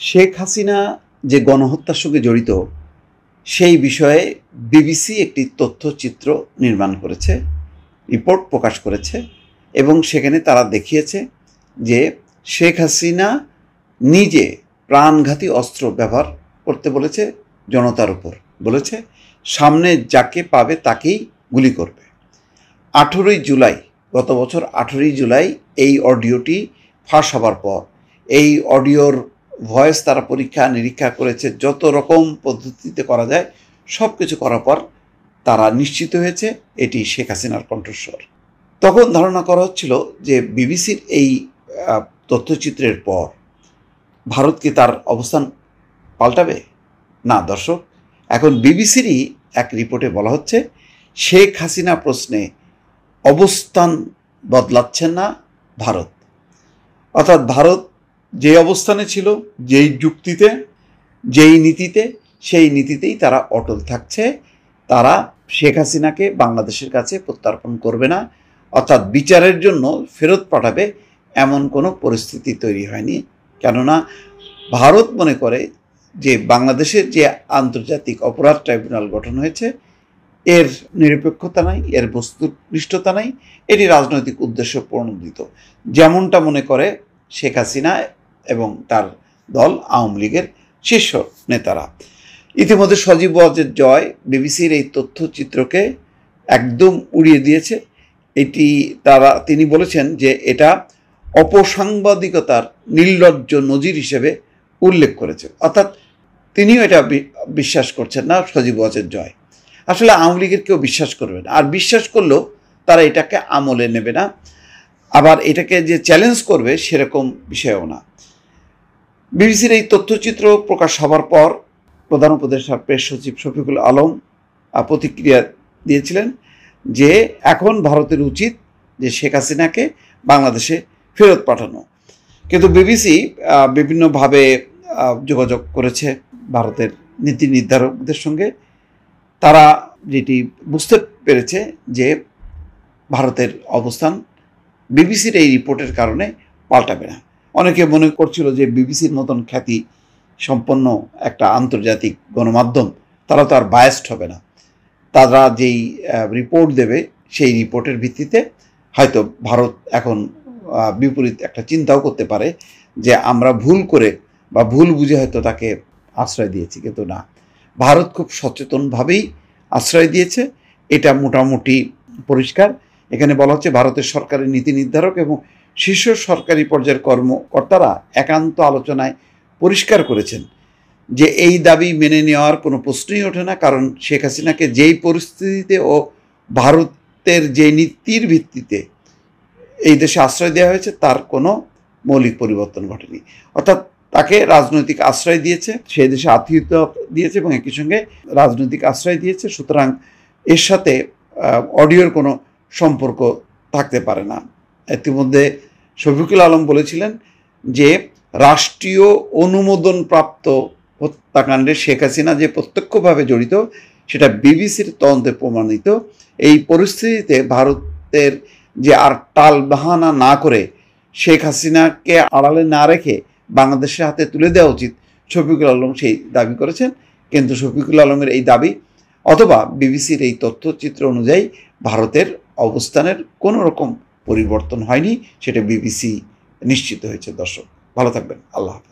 শেখ হাসিনা যে গণহত্যার সঙ্গে জড়িত সেই বিষয়ে বিবিসি একটি তথ্যচিত্র নির্মাণ করেছে, রিপোর্ট প্রকাশ করেছে এবং সেখানে তারা দেখিয়েছে যে শেখ হাসিনা নিজে প্রাণঘাতী অস্ত্র ব্যবহার করতে বলেছে জনতার উপর, বলেছে সামনে যাকে পাবে তাকেই গুলি করবে। 18ই জুলাই, গত বছর 18ই জুলাই এই অডিওটি ফাঁস হবার পর এই অডিওর ভয়েস তারা পরীক্ষা নিরীক্ষা করেছে, যত রকম পদ্ধতিতে করা যায় সব কিছু করার পর তারা নিশ্চিত হয়েছে এটি শেখ হাসিনার কণ্ঠস্বর। তখন ধারণা করা হচ্ছিল যে বিবিসির এই তথ্যচিত্রের পর ভারত কি তার অবস্থান পাল্টাবে? না দর্শক, এখন বিবিসিরই এক রিপোর্টে বলা হচ্ছে শেখ হাসিনা প্রশ্নে অবস্থান বদলাচ্ছেন না ভারত। অর্থাৎ ভারত যে অবস্থানে ছিল, যেই যুক্তিতে, যেই নীতিতে, সেই নীতিতেই তারা অটল থাকছে। তারা শেখ হাসিনাকে বাংলাদেশের কাছে প্রত্যার্পণ করবে না, অর্থাৎ বিচারের জন্য ফেরত পাঠাবে এমন কোনো পরিস্থিতি তৈরি হয়নি। কেননা ভারত মনে করে যে বাংলাদেশের যে আন্তর্জাতিক অপরাধ ট্রাইব্যুনাল গঠন হয়েছে এর নিরপেক্ষতা নাই, এর বস্তুনিষ্ঠতা নাই, এটি রাজনৈতিক উদ্দেশ্য প্রণোদিত, যেমনটা মনে করে শেখ হাসিনা এবং তার দল আওয়ামী লীগের শীর্ষ নেতারা। ইতিমধ্যে সজীব ওয়াজেদ জয় বিবিসির এই তথ্যচিত্রকে একদম উড়িয়ে দিয়েছে। তিনি বলেছেন যে এটা অপসাংবাদিকতার নির্লজ্জ নজির হিসেবে উল্লেখ করেছে, অর্থাৎ তিনিও এটা বিশ্বাস করছেন না সজীব ওয়াজেদ জয়। আসলে আওয়ামী লীগের কেউ বিশ্বাস করবে না, আর বিশ্বাস করলেও তারা এটাকে আমলে নেবে না, আবার এটাকে যে চ্যালেঞ্জ করবে সেরকম বিষয়ও না। বিবিসির এই তথ্যচিত্র প্রকাশ হবার পর প্রধান উপদেষ্টা প্রেস সচিব শফিকুল আলম প্রতিক্রিয়া দিয়েছিলেন যে এখন ভারতের উচিত যে শেখ হাসিনাকে বাংলাদেশে ফেরত পাঠানো। কিন্তু বিবিসি বিভিন্নভাবে যোগাযোগ করেছে ভারতের নীতি নির্ধারকদের সঙ্গে। তারা যেটি বুঝতে পেরেছে যে ভারতের অবস্থান বিবিসির এই রিপোর্টের কারণে পাল্টাবে না। অনেকে মনে করছিল যে বিবিসির মতন খ্যাতি সম্পন্ন একটা আন্তর্জাতিক গণমাধ্যম, তারা তো আর বায়াসড হবে না, তারা যেই রিপোর্ট দেবে সেই রিপোর্টের ভিত্তিতে হয়তো ভারত এখন বিপরীত একটা চিন্তাও করতে পারে যে আমরা ভুল করে বা ভুল বুঝে হয়তো তাকে আশ্রয় দিয়েছি, কিন্তু না, ভারত খুব সচেতনভাবেই আশ্রয় দিয়েছে, এটা মোটামুটি পরিষ্কার। এখানে বলা হচ্ছে ভারতের সরকারের নীতি নির্ধারক এবং শীর্ষ সরকারি পর্যায়ের কর্মকর্তারা একান্ত আলোচনায় পরিষ্কার করেছেন যে এই দাবি মেনে নেওয়ার কোনো প্রশ্নই ওঠে না, কারণ শেখ হাসিনাকে যেই পরিস্থিতিতে ও ভারতের যে নীতির ভিত্তিতে এই দেশে আশ্রয় দেওয়া হয়েছে তার কোনো মৌলিক পরিবর্তন ঘটেনি। অর্থাৎ তাকে রাজনৈতিক আশ্রয় দিয়েছে, সেই দেশে আতিথ্য দিয়েছে এবং একই সঙ্গে রাজনৈতিক আশ্রয় দিয়েছে, সুতরাং এর সাথে অডিওর কোনো সম্পর্ক থাকতে পারে না। ইতিমধ্যে শফিকুল আলম বলেছিলেন যে রাষ্ট্রীয় অনুমোদনপ্রাপ্ত হত্যাকাণ্ডে শেখ হাসিনা যে প্রত্যক্ষভাবে জড়িত সেটা বিবিসির তদন্তে প্রমাণিত। এই পরিস্থিতিতে ভারতের যে আর টাল বাহানা না করে শেখ হাসিনাকে আড়ালে না রেখে বাংলাদেশের হাতে তুলে দেওয়া উচিত, শফিকুল আলম সেই দাবি করেছেন। কিন্তু শফিকুল আলমের এই দাবি অথবা বিবিসির এই তথ্যচিত্র অনুযায়ী ভারতের অবস্থানের কোনো রকম পরিবর্তন হয়নি, সেটা বিবিসি নিশ্চিত হয়েছে। দর্শক ভালো থাকবেন, আল্লাহ হাফেজ।